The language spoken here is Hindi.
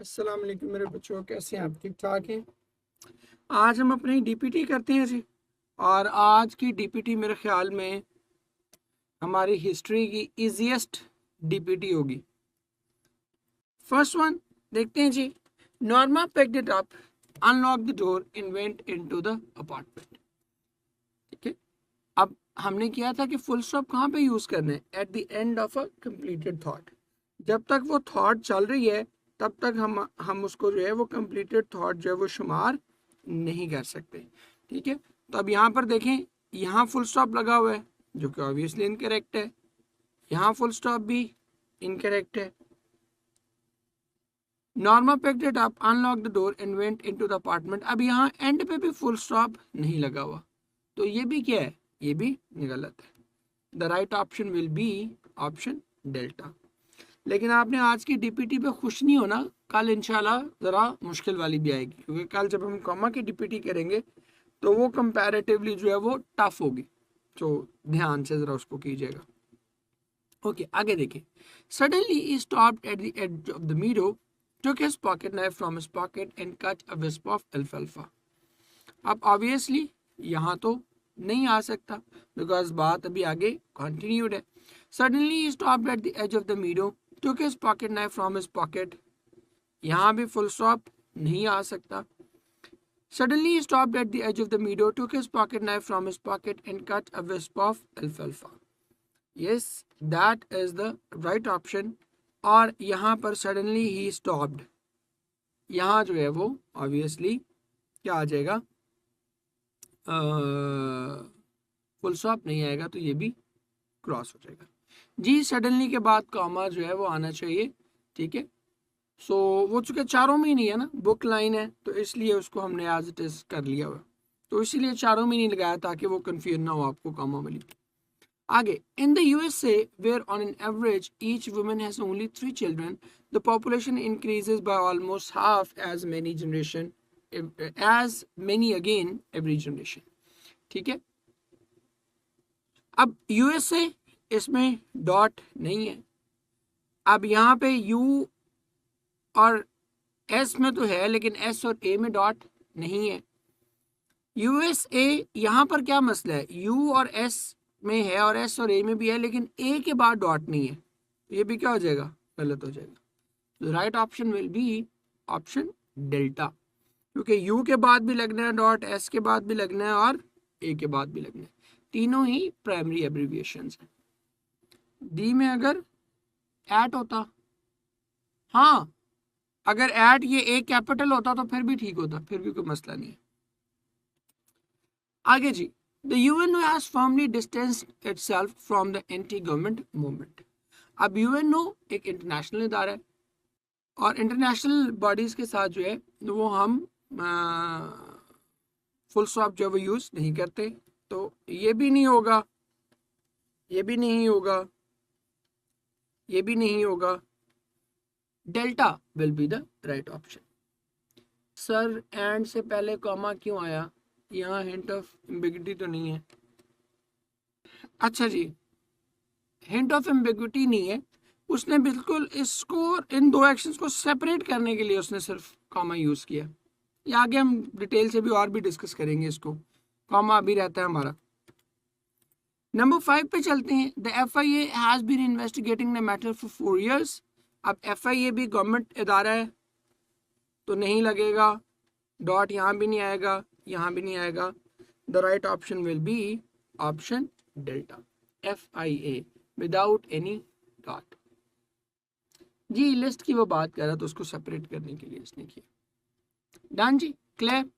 अस्सलाम वालेकुम मेरे बच्चों, कैसे हैं आप? ठीक ठाक हैं। आज हम अपनी डीपीटी करते हैं जी। और आज की डीपीटी मेरे ख्याल में हमारी हिस्ट्री की इजीएस्ट डीपीटी होगी। फर्स्ट वन देखते हैं जी। Norma picked it up, unlocked the door and went into the apartment। ठीक है, अब हमने किया था कि फुल स्टॉप कहाँ पे यूज करना है? At the end of a completed thought. जब तक वो थॉट चल रही है तब तक हम उसको जो है वो कंप्लीटेड थॉट जो है वो शुमार नहीं कर सकते। ठीक है, तो अब यहाँ पर देखें, यहाँ फुल स्टॉप लगा हुआ है जो कि ऑब्वियसली इनकरेक्ट है। यहाँ फुल स्टॉप भी इनकरेक्ट है। Norma picked it up, unlocked the door and went into the apartment। अब यहाँ एंड पे भी फुल स्टॉप नहीं लगा हुआ, तो ये भी क्या है? ये भी गलत है। The right option will be option delta. लेकिन आपने आज की डीपीटी पे खुश नहीं होना, कल इंशाल्लाह ज़रा मुश्किल वाली भी आएगी, क्योंकि कल जब हम कॉमा की डीपीटी करेंगे तो वो कंपैरेटिवली जो है वो टफ होगी। तो ध्यान से ज़रा उसको कीजिएगा। ओके, आगे देखिए। Suddenly he stopped at the edge of the meadow, took his pocket knife from his pocket and cut a wisp of alfalfa। अब ऑब्वियसली यहाँ तो नहीं आ सकता बिकॉज बात अभी आगे कंटिन्यूड है। Suddenly he stopped at the edge of the meadow, took his pocket knife from his pocket। यहाँ भी फुल स्टॉप नहीं आ सकता। Suddenly he stopped at the edge of the meadow, took his pocket knife from his pocket and cut a wisp of alfalfa। Yes, that is the right option। और यहाँ पर suddenly he stopped, यहाँ जो है वो ऑब्वियसली क्या आ जाएगा? फुल स्टॉप नहीं आएगा, तो ये भी क्रॉस हो जाएगा जी। सडनली के बाद कॉमा जो है वो आना चाहिए। ठीक है, सो वो चूंकि चारों में ही नहीं है ना, बुक लाइन है, तो इसलिए उसको हमने एज इट इज कर लिया हुआ, तो इसीलिए चारों में नहीं लगाया ताकि वो कंफ्यूज ना हो आपको कॉमा वाली। आगे, in the USA where on an average each woman has only 3 children, the population increases by almost half as many again every generation. ठीक है, अब यूएसए इसमें डॉट नहीं है। अब यहाँ पे यू और एस में तो है, लेकिन एस और ए में डॉट नहीं है। यूएसए यहाँ पर क्या मसला है? यू और एस में है और एस और ए में भी है, लेकिन ए के बाद डॉट नहीं है, तो ये भी क्या हो जाएगा? गलत हो जाएगा। The right option will be option delta, क्योंकि यू के बाद भी लगना है डॉट, एस के बाद भी लगना है और ए के बाद भी लगना है। तीनों ही प्राइमरी एब्रिविएशंस हैं। डी में अगर एट होता, हाँ अगर एट ये ए कैपिटल होता तो फिर भी ठीक होता, फिर भी कोई मसला नहीं है। आगे जी, the UNO has firmly distanced itself from the anti government movement. अब यूएनओ एक इंटरनेशनल इदारा है और इंटरनेशनल बॉडीज के साथ जो है वो हम फुल स्टॉप जो है वो यूज नहीं करते, तो ये भी नहीं होगा, ये भी नहीं होगा, ये भी नहीं होगा। Delta will be the right option. Sir and से पहले कॉमा क्यों आया? यहाँ हिंट ऑफ एम्बिग्युइटी तो नहीं है। अच्छा जी, हिंट ऑफ एम्बिग्युइटी नहीं है, उसने बिल्कुल इसको, इन दो एक्शंस को सेपरेट करने के लिए उसने सिर्फ कॉमा यूज किया। ये आगे हम डिटेल से भी और भी डिस्कस करेंगे इसको, कॉमा अभी रहता है हमारा। नंबर 5 पे चलते हैं। The FIA has been investigating the matter for 4 years। अब FIA भी गवर्नमेंट इदारा है तो नहीं लगेगा, डॉट यहाँ भी नहीं आएगा, यहाँ भी नहीं आएगा। The right option will be option delta, FIA without any dot. जी लिस्ट की वो बात कर रहा तो उसको सेपरेट करने के लिए इसने किया। डन जी, क्लियर।